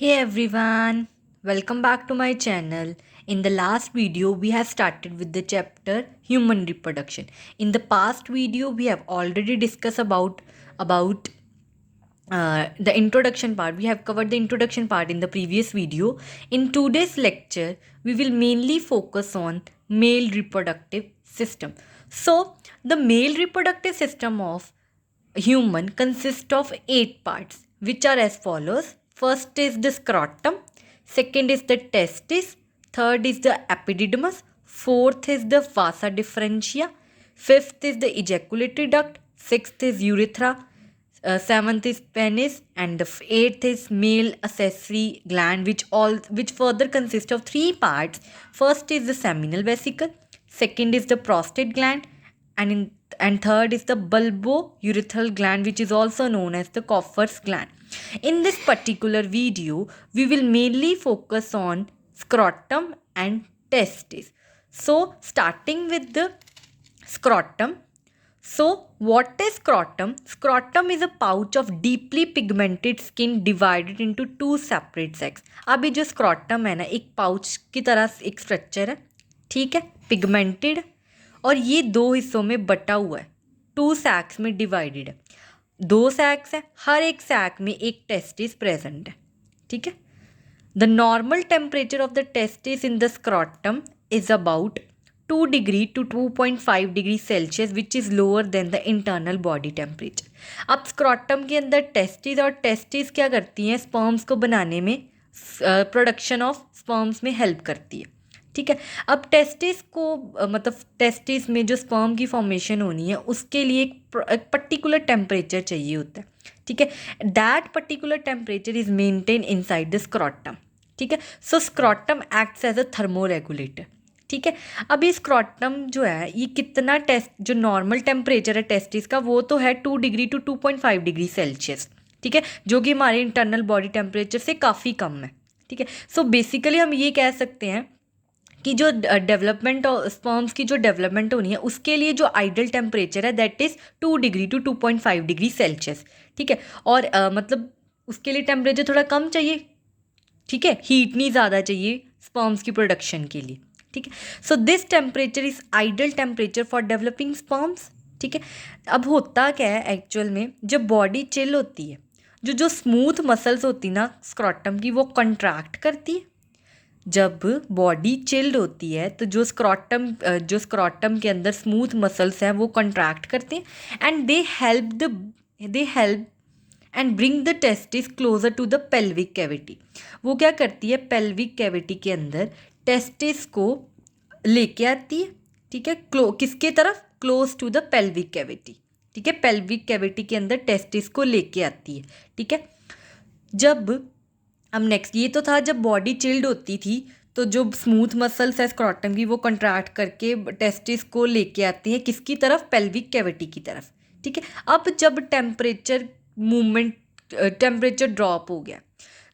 Hey everyone, welcome back to my channel. In the last video, we have started with the chapter human reproduction. In the past video, we have already discussed about the introduction part. We have covered the introduction part in the previous video. In today's lecture, we will mainly focus on male reproductive system. So, the male reproductive system of human consists of 8 parts, which are as follows. First is the scrotum, second is the testis, third is the epididymis, fourth is the vasa differentia, fifth is the ejaculatory duct, sixth is urethra, seventh is penis, and the eighth is male accessory gland, which further consists of 3 parts. First is the seminal vesicle, second is the prostate gland, and third is the bulbourethral gland, which is also known as the Coffer's gland. In this particular video, we will mainly focus on scrotum and testes. So, starting with the scrotum. So, what is scrotum? Scrotum is a pouch of deeply pigmented skin divided into two separate sacs. अभी जो scrotum है ना, एक pouch की तरह एक structure है, ठीक है, पिगमेंटेड, और ये दो हिस्सों में बटा हुआ है, टू सैक्स में डिवाइडेड है, दो सैक्स है, हर एक सैक में एक टेस्टिस प्रेजेंट है, ठीक है. The normal temperature of the testis in the scrotum is about 2 degree to 2.5 degree Celsius, which is lower than the internal body temperature. अब स्क्रॉटम के अंदर टेस्टिस, और टेस्टिस क्या करती हैं, स्पर्म्स को बनाने में, प्रोडक्शन ऑफ स्पर्म्स में हेल्प करती है, ठीक है. अब टेस्टिस को मतलब टेस्टिस में जो स्पर्म की फॉर्मेशन होनी है, उसके लिए एक पर्टिकुलर टेम्परेचर चाहिए होता है, ठीक है. That particular temperature is maintain inside the scrotum, ठीक है. So scrotum acts as a thermoregulator, ठीक है. अब ये स्क्रॉटम जो है, ये कितना जो नॉर्मल टेम्परेचर है टेस्टिस का, वो तो है 2 डिग्री टू 2.5 डिग्री सेल्सियस, ठीक है, जो कि हमारे इंटरनल बॉडी टेम्परेचर से काफ़ी कम है, ठीक है. सो बेसिकली हम ये कह सकते हैं कि जो डेवलपमेंट स्पर्म्स की जो डेवलपमेंट होनी है, उसके लिए जो आइडल टेम्परेचर है that is 2 degree to 2.5 degree Celsius, ठीक है. और मतलब उसके लिए टेम्परेचर थोड़ा कम चाहिए, ठीक है, हीट नहीं ज़्यादा चाहिए स्पर्म्स की प्रोडक्शन के लिए, ठीक है. So this temperature is ideal temperature for developing sperms, ठीक है. अब होता क्या है एक्चुअल में, जब बॉडी चिल होती है, जो जो स्मूथ मसल्स होती ना स्क्रॉटम की, वो कंट्रैक्ट करती है. जब बॉडी चिल्ड होती है तो जो स्क्रॉटम के अंदर स्मूथ मसल्स हैं वो कंट्रैक्ट करते हैं, and they help and bring the testis closer to the pelvic cavity. वो क्या करती है, पेल्विक कैविटी के अंदर टेस्टिस को लेके आती है, ठीक है, किसके तरफ, close to the pelvic cavity, ठीक है, पेल्विक कैविटी के अंदर टेस्टिस को लेके आती है, ठीक है. जब अब नेक्स्ट ये तो था जब बॉडी चिल्ड होती थी, तो जो स्मूथ मसल्स है स्क्रॉटम की, वो कंट्रैक्ट करके टेस्टिस को लेके आती हैं किसकी तरफ, पेल्विक कैविटी की तरफ, ठीक है. अब जब टेम्परेचर ड्रॉप हो गया,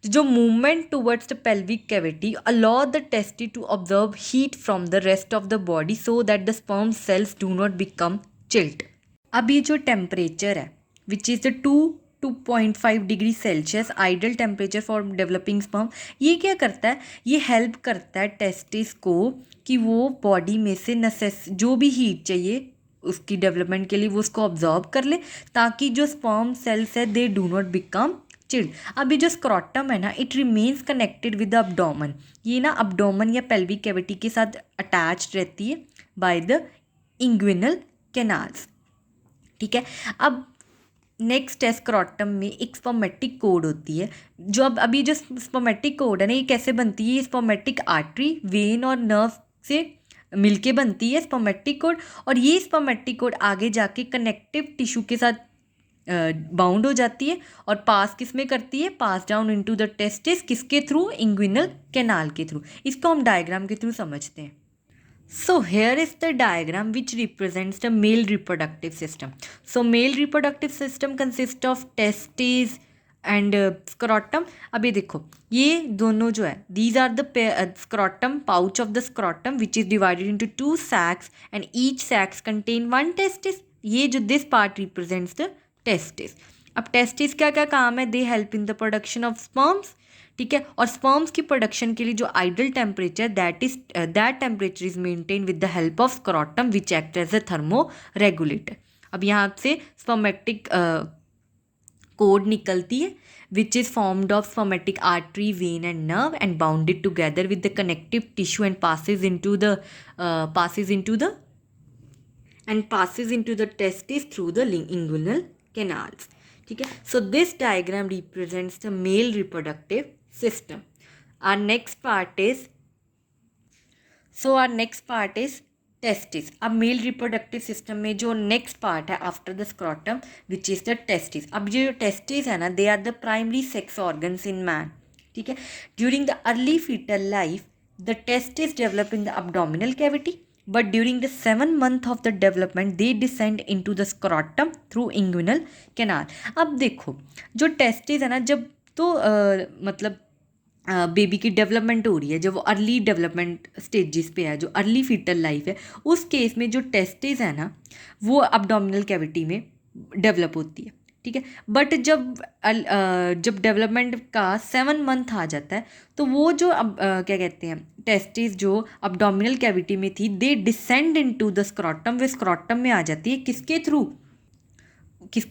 जो movement towards the pelvic cavity allow the testes to observe heat from the rest of the body so that the sperm cells do not become chilled. अब ये जो टेम्परेचर है which is the 2.5 degree Celsius ideal temperature for developing sperm, ये क्या करता है, ये help करता है टेस्टिस को कि वो बॉडी में से जो भी हीट चाहिए उसकी डेवलपमेंट के लिए वो उसको ऑब्जॉर्व कर ले, ताकि जो स्पर्म सेल्स है they do not become chilled. अभी जो स्क्रॉटम है ना, it remains connected with the abdomen. ये ना अब्डोमन या पेल्विक कैविटी के साथ अटैच्ड रहती है बाय द इंग्विनल कैनाल्स, ठीक है. अब नेक्स्ट है, स्क्रॉटम में एक स्पर्मेटिक कोड होती है, जो अब अभी जो स्पर्मेटिक कोड है ना, ये कैसे बनती है, ये स्पर्मेटिक आर्टरी, वेन और नर्व से मिलके बनती है स्पर्मेटिक कोड, और ये स्पर्मेटिक कोड आगे जाके कनेक्टिव टिश्यू के साथ बाउंड हो जाती है, और पास किस में करती है, पास डाउन इनटू द टेस्टिस, किसके थ्रू, इंग्विनल कैनाल के थ्रू. इसको हम डायग्राम के थ्रू समझते हैं. So here is the diagram which represents the male reproductive system. So male reproductive system consists of testes and scrotum. अभी देखो ये दोनों जो है, these are the scrotum, pouch of the scrotum which is divided into two sacs and each sacs contain one testis. ये जो this part represents the testis. अब testis क्या क्या काम है, they help in the production of sperms, ठीक है। और स्पर्म्स की प्रोडक्शन के लिए जो ideal temperature that temperature is maintain with the help of scrotum which act as a thermoregulator. अब यहाँ से स्पर्मेटिक कोड निकलती है which is formed of spermatic artery, vein and nerve and bounded together with the connective tissue and passes into the testis through the inguinal canals. ठीक है। So this diagram represents the male reproductive system. Our next part is testis. अब male reproductive system में जो next part है after the scrotum which is the testis. अब जो testis है ना, they are the primary sex organs in man. ठीक है। During the early fetal life the testis develop in the abdominal cavity, but during the 7 month of the development they descend into the scrotum through inguinal canal। अब देखो जो testis है ना, जब तो मतलब बेबी की डेवलपमेंट हो रही है, जब वो अर्ली डेवलपमेंट स्टेजेस पे है, जो अर्ली फीटल लाइफ है, उस केस में जो टेस्टिस है ना वो अब्डोमिनल कैविटी में डेवलप होती है। ठीक है। बट जब डेवलपमेंट का 7 मंथ आ जाता है तो वो जो क्या कहते हैं टेस्टिस जो अब्डोमिनल कैविटी में थी, they descend into the scrotum. वे स्क्रॉटम में आ जाती है, किसके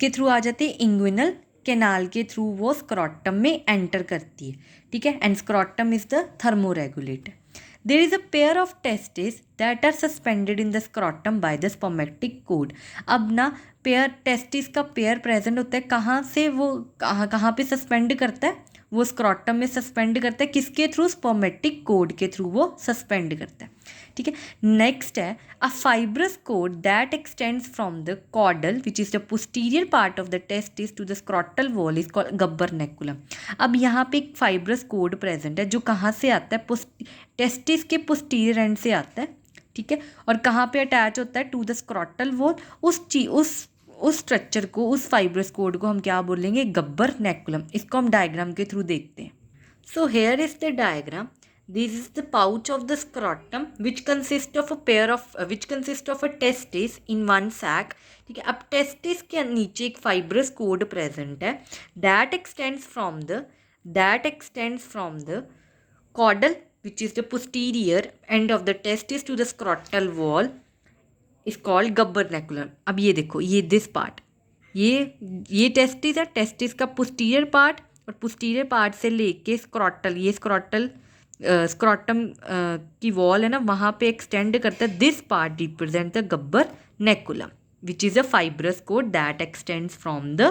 थ्रू आ जाती है? इंग्विनल कैनाल के थ्रू वो स्क्रॉटम में एंटर करती है। ठीक है। And scrotum is the thermoregulator. There is a pair of testis that are suspended in the scrotum by the spermatic cord. अब ना टेस्टिस का पेयर प्रेजेंट होता है, कहाँ से वो कहाँ पे सस्पेंड करता है? वो स्क्रॉटम में सस्पेंड करता है, किसके थ्रू? स्पर्मेटिक कोड के थ्रू वो सस्पेंड करता है। ठीक है। नेक्स्ट है a fibrous cord that extends from the caudal which is the posterior part of the testis to the scrotal wall is called gubernaculum. अब यहाँ पे एक फाइब्रस कोड प्रेजेंट है जो कहाँ से आता है? टेस्टिस के पोस्टीरियर एंड से आता है। ठीक है। और कहाँ पे अटैच होता है? To the scrotal wall. उस स्ट्रक्चर को, उस फाइब्रस कोड को हम क्या बोलेंगे? गब्बरनेकुलम। इसको हम डायग्राम के थ्रू देखते हैं। So here is the diagram. This is the pouch of the scrotum which consists of a testis in one sac। ठीक है। अब टेस्टिस के नीचे एक फाइब्रस कोड प्रेजेंट है that extends from the caudal which is the posterior end of the testis to the scrotal wall is called gubbernaculum। अब ये देखो, ये दिस पार्ट, ये टेस्टिस है, टेस्टिस का पोस्टीरियर पार्ट, और पोस्टीरियर पार्ट से लेके स्क्रॉटम की वॉल है ना, वहाँ पे एक्सटेंड करता है। This part represent the gubernaculum which is a fibrous cord that extends from the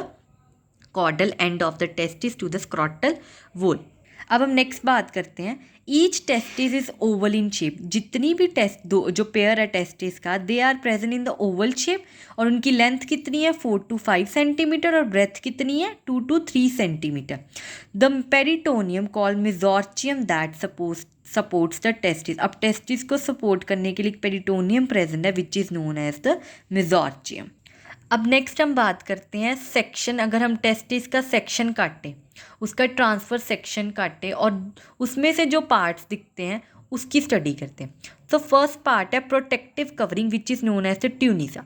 caudal end of the testis to the scrotal wall. अब हम नेक्स्ट बात करते हैं। Each testis is oval in shape. जितनी भी जो पेयर है testis का, they are present in the oval shape, और उनकी लेंथ कितनी है? 4 to 5 सेंटीमीटर, और ब्रेथ कितनी है? 2 to 3 centimetre. The peritoneum called mesorchium that supports the testis. अब टेस्टिस को सपोर्ट करने के लिए एक पेरिटोनियम प्रेजेंट है which is known as the mesorchium. अब नेक्स्ट हम बात करते हैं सेक्शन। अगर हम टेस्टिस का सेक्शन काटें, उसका ट्रांसफ़र सेक्शन काटें और उसमें से जो पार्ट्स दिखते हैं उसकी स्टडी करते हैं। तो फर्स्ट पार्ट है protective covering which is known as the tunica.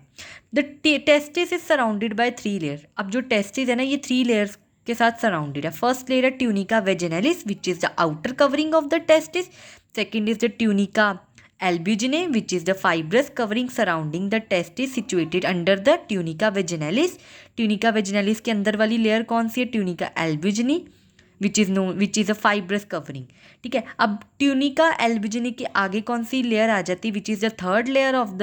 The testis is surrounded by 3 layer. अब जो टेस्टिस है ना, ये 3 लेयर्स के साथ सराउंडेड है। फर्स्ट लेयर है tunica vaginalis which is the outer covering of the testis. Second is the tunica albuginea which is the fibrous covering surrounding the testis situated under the tunica vaginalis. Tunica vaginalis के अंदर वाली layer कौन सी है? Tunica albuginea which is a fibrous covering. ठीक है। अब tunica एल्ब्यूजिनी के आगे कौन सी लेयर आ जाती है? Which is the third layer of the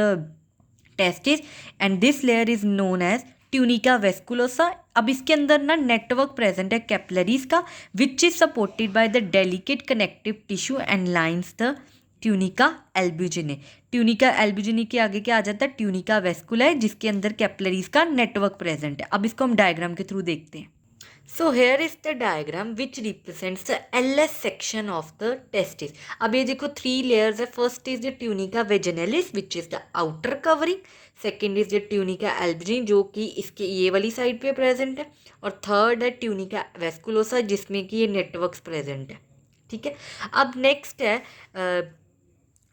testis, and this layer is known as tunica vasculosa. अब इसके अंदर ना नेटवर्क प्रेजेंट है कैपिलरीज का which is supported by the delicate connective tissue and lines the tunica albuginea. Tunica albuginea के आगे क्या आ जाता है? ट्यूनिका वेस्कुला, जिसके अंदर कैपिलरीज का नेटवर्क प्रेजेंट है। अब इसको हम डायग्राम के थ्रू देखते हैं। So here is the diagram which represents the LS section of the testis. अब ये देखो 3 लेयर्स है। First is the tunica vaginalis which is the outer covering. Second is the tunica albuginea जो कि इसके ये वाली साइड पे प्रेजेंट है, और थर्ड है ट्यूनिका वेस्कुलोसा जिसमें कि ये नेटवर्क्स प्रेजेंट है। ठीक है। अब नेक्स्ट है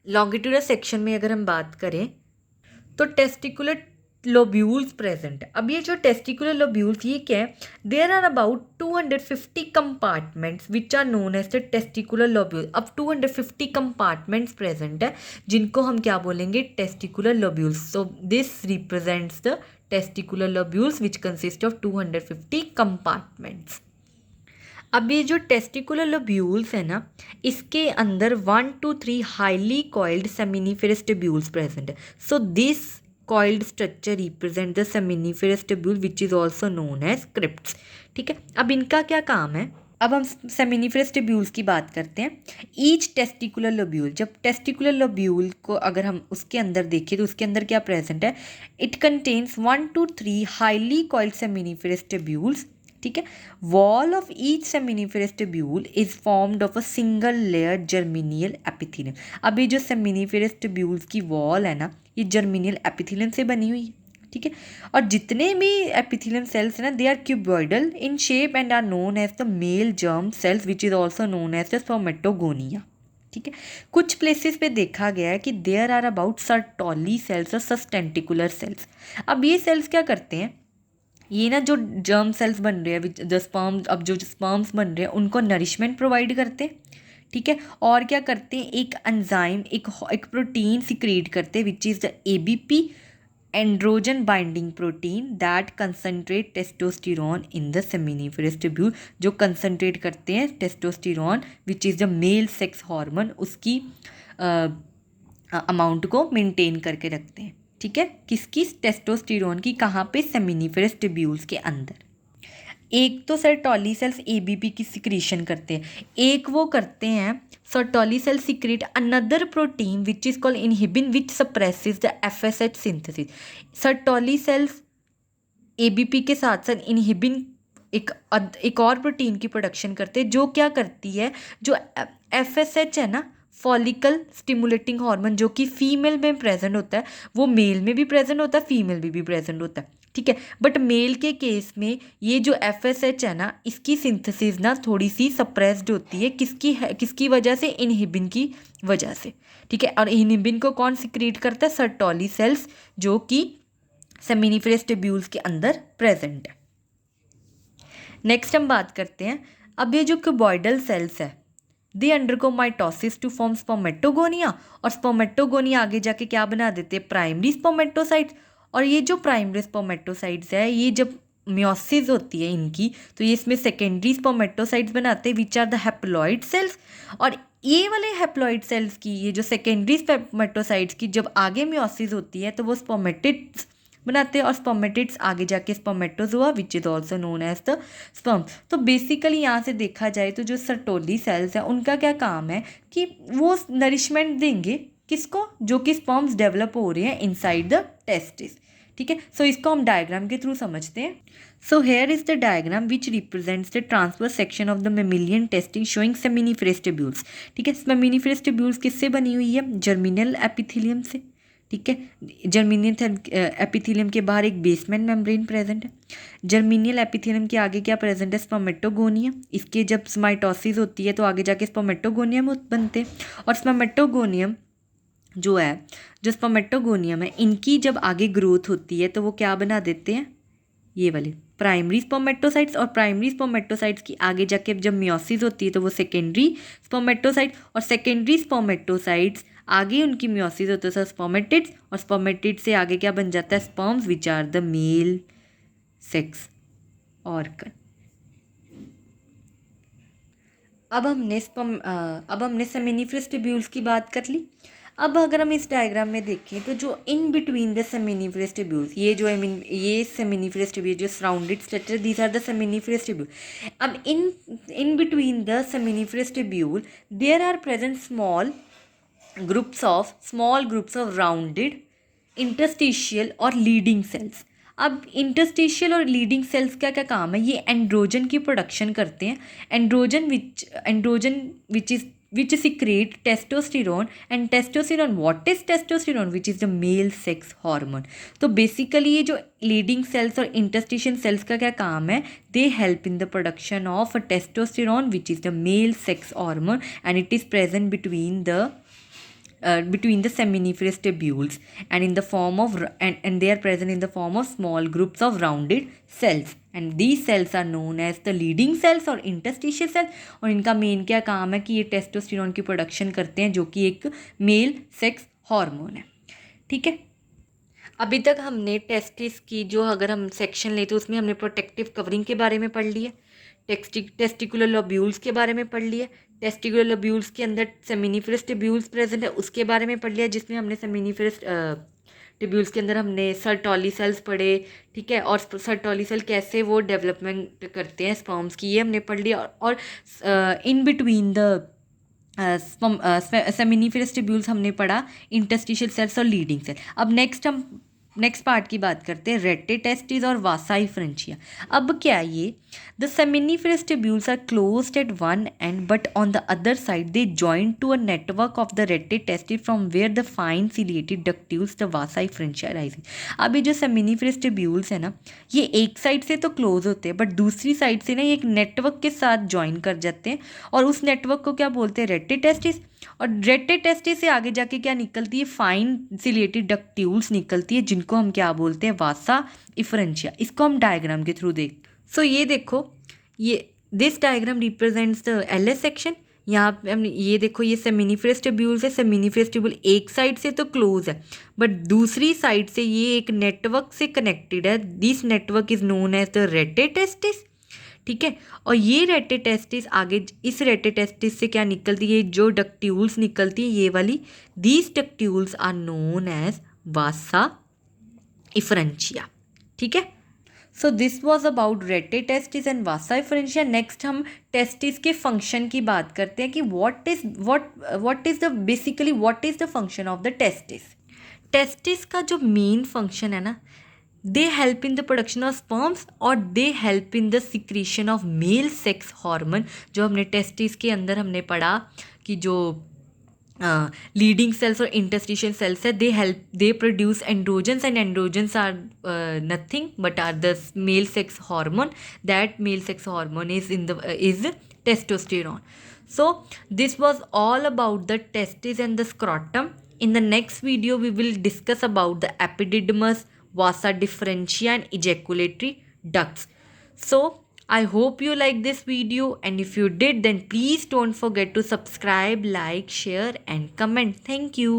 लॉन्गिट्यूडल सेक्शन में अगर हम बात करें तो टेस्टिकुलर लोब्यूल्स प्रेजेंट है। अब ये जो टेस्टिकुलर लोब्यूल्स ये क्या है, there are about 250 compartments which are known as the testicular lobule. अब 250 कंपार्टमेंट्स प्रेजेंट है जिनको हम क्या बोलेंगे, testicular lobules. So this represents the testicular lobules which consist of 250 compartments. अब ये जो टेस्टिकुलर लोब्यूल्स है ना, इसके अंदर 1 to 3 highly coiled seminiferous tubules present है। So this coiled structure represent the seminiferous tubule which is also known as crypts. ठीक है, अब इनका क्या काम है, अब हम सेमिनिफेरस ट्यूब्यूल्स की बात करते हैं। ईच टेस्टिकुलर लोब्यूल, जब टेस्टिकुलर लोब्यूल को अगर हम उसके अंदर देखें तो उसके अंदर क्या प्रेजेंट है, it contains 1 to 3 highly coiled seminiferous tubules. ठीक है, wall of each seminiferous tubule is formed of a single layer germinal epithelium. अब ये जो सेमिनिफेरस ट्यूब्यूल्स की वॉल है ना, ये जर्मिनियल एपिथेलियम से बनी हुई है। ठीक है, और जितने भी एपिथेलियम सेल्स हैं ना, they are cuboidal in shape and are known as the male germ cells which is also known as the spermatogonia. ठीक है, कुछ प्लेसेस पे देखा गया है कि there are about Sertoli cells और सस्टेंटिकुलर सेल्स। अब ये सेल्स क्या करते हैं, ये ना जो जर्म सेल्स बन रहे हैं, जो स्पर्म, अब जो स्पर्म्स बन रहे हैं उनको नरिशमेंट प्रोवाइड करते हैं। ठीक है, और क्या करते हैं, एक एंजाइम, एक प्रोटीन सिक्रेट करते हैं विच is the ABP, androgen binding protein that concentrate testosterone in the seminiferous tubule, जो कंसनट्रेट करते हैं testosterone which is the male sex hormone, उसकी अमाउंट को मेंटेन करके रखते हैं। ठीक है, किसकी, टेस्टोस्टेरॉन की, कहाँ पे, सेमिनिफेरस ट्यूब्यूल्स के अंदर। एक तो सर्टोली सेल्स एबीपी की सिक्रीशन करते हैं, एक वो करते हैं Sertoli cell secrete another protein which is called inhibin which suppresses the FSH synthesis. Sertoli cells ABP के साथ साथ इनहिबिन एक और प्रोटीन की प्रोडक्शन करते हैं, जो क्या करती है, जो एफएसएच है ना, फॉलिकल स्टिमुलेटिंग हार्मोन, जो कि फीमेल में प्रेजेंट होता है, वो मेल में भी प्रेजेंट होता है, फीमेल में भी प्रेजेंट होता है। ठीक है, बट मेल के केस में ये जो एफएसएच है ना, इसकी सिंथेसिस ना थोड़ी सी सप्रेस्ड होती है, किसकी वजह से, इनहिबिन की वजह से। ठीक है, और इनहिबिन को कौन सिक्रीट करता है, सर्टोली सेल्स, जो कि सेमिनिफेरस ट्यूब्यूल्स के अंदर प्रेजेंट है। नेक्स्ट हम बात करते हैं, अब ये जो क्यूबॉइडल सेल्स है, they undergo mitosis to form spermatogonia, और स्पर्मेटोगोनिया आगे जाके क्या बना देते हैं, प्राइमरी स्पर्मेटोसाइट्स। और ये जो प्राइमरी स्पर्मेटोसाइट्स है, ये जब मियोसिस होती है इनकी, तो ये इसमें सेकेंडरी स्पर्मेटोसाइट्स बनाते हैं which are the haploid cells. और ये वाले हैप्लॉइड सेल्स की, ये जो सेकेंडरी स्पर्मेटोसाइट्स की जब आगे मियोसिस होती है तो वो स्पर्मेटिड्स बनाते हैं, और स्पर्मेटिड्स आगे जाके spermatozoa which is also known as the sperm. तो बेसिकली यहाँ से देखा जाए तो जो सर्टोली सेल्स हैं उनका क्या काम है कि वो नरिशमेंट देंगे किसको, जो कि स्पर्म्स डेवलप हो रहे हैं इनसाइड द टेस्टिस। ठीक है, सो इसको हम डायग्राम के थ्रू समझते हैं। So here is the diagram which represents the transverse section of the mammalian testing showing seminiferous tubules. ठीक है, सेमिनिफेरस ट्यूब्यूल्स किससे बनी हुई है, जर्मिनल एपिथेलियम से। ठीक है, जर्मीनियल एपिथेलियम के बाहर एक बेसमेंट मेम्ब्रेन प्रेजेंट है। जर्मीनियल एपिथेलियम के आगे क्या प्रेजेंट है, स्पर्मेटोगोनियम। इसके जब माइटोसिस होती है तो आगे जाके स्पर्मेटोगोनियम बनते हैं। और स्पर्मेटोगोनियम जो है, जो स्पर्मेटोगोनियम है, इनकी जब आगे ग्रोथ होती है तो वो क्या बना देते हैं, ये वाले प्राइमरी स्पर्मेटोसाइट्स। और प्राइमरी स्पर्मेटोसाइट्स की आगे जाके जब मियोसिस होती है तो वो सेकेंडरी स्पर्मेटोसाइट, और सेकेंडरी स्पर्मेटोसाइट्स आगे उनकी मियोसिस होता है स्पर्मेटिड्स, और स्पर्मेटिड्स से आगे क्या बन जाता है, sperms which are the male sex organ. अब हमने सेमिनिफेरस ट्यूब्यूल्स की बात कर ली। अब अगर हम इस डायग्राम में देखें तो जो in between the seminiferous tubules, ये जो ये सेमिनिफेरस ट्यूब्यूल जो surrounded structure, these are the seminiferous tubule. अब in between the seminiferous tubule there are present small groups of rounded interstitial और लीडिंग सेल्स। अब इंटरस्टिशियल और लीडिंग सेल्स का क्या काम है, ये एंड्रोजन की प्रोडक्शन करते हैं। Androgen which secrete testosterone, and testosterone, what is testosterone, which is the male sex hormone. तो बेसिकली ये जो लीडिंग सेल्स और इंटरस्टिशियल सेल्स का क्या काम है, they help in the production of testosterone which is the male sex hormone, and it is present between the between the seminiferous tubules, and in the form of and they are present in the form of small groups of rounded cells, and these cells are known as the leading cells और interstitial cells. और इनका main क्या काम है कि ये testosterone की production करते हैं, जो कि एक मेल सेक्स हार्मोन है. ठीक है. अभी तक हमने टेस्टिस की जो अगर हम सेक्शन लेते उसमें हमने प्रोटेक्टिव कवरिंग के बारे में पढ़ लिया, टेस्टिकुलर लोब्यूल्स के बारे में पढ़ लिया, टेस्टिकुलर लोब्यूल्स के अंदर सेमिनिफरस ट्यूब्यूल्स प्रेजेंट है उसके बारे में पढ़ लिया, जिसमें हमने सेमिनिफरस ट्यूब्यूल्स के अंदर हमने सर्टोली सेल्स पढ़े. ठीक है. और सर्टोली सेल कैसे वो डेवलपमेंट करते हैं स्पर्म्स की, ये हमने पढ़ लिया. और इन बिटवीन द सेमिनिफरस ट्यूब्यूल्स हमने पढ़ा इंटरस्टिशियल सेल्स और लीडिंग सेल. अब नेक्स्ट पार्ट की बात करते हैं, रेटे टेस्टिस और वासा इफ्रेंशिया. अब क्या ये the seminiferous tubules are closed at one end but on the other side they join to a network of the rete testis from where the fine ciliated ductules the vasa efferentia arising. अब ये जो seminiferous tubules है ना, ये एक side से तो close होते हैं बट दूसरी साइड से ना ये एक नेटवर्क के साथ ज्वाइन कर जाते हैं, और उस नेटवर्क को क्या बोलते हैं, रेटे टेस्टिस. और रेटे टेस्टिस से आगे जाके क्या निकलती है, फाइन सिलिएटेड डक्ट्यूल्स निकलती है, जिनको हम क्या बोलते हैं, वासा इफ्रेंशिया. इसको हम डायग्राम के थ्रू देख. सो ये देखो, ये this diagram represents the LS section. यहाँ पे हम ये देखो, ये सेमिनिफरस ट्यूब्यूल्स है. सेमिनिफरस ट्यूब्यूल एक साइड से तो क्लोज है बट दूसरी साइड से ये एक नेटवर्क से कनेक्टेड है. This network is known as the rete testis. ठीक है. और ये रेटे टेस्टिस आगे, इस रेटे टेस्टिस से क्या निकलती है, जो डक्ट्यूल्स निकलती है ये वाली, these ductules are known as vasa efferentia. ठीक है. So this was about rete testis and vasa efferentia. Next हम टेस्टिस के फंक्शन की बात करते हैं कि what is the function of the testis. Testis का जो मेन फंक्शन है ना, they help in the production of sperms और they help in the secretion of male sex hormone. जो हमने टेस्टिस के अंदर हमने पढ़ा कि जो लीडिंग सेल्स और इंटरस्टिशियल सेल्स है, they produce androgens and androgens are nothing but are the male sex hormone. That male sex hormone is testosterone. So this was all about the testes and the scrotum. In the next video we will discuss about the epididymis, vasa differentia and ejaculatory ducts. So I hope you like this video, and if you did then please don't forget to subscribe, like, share and comment. Thank you.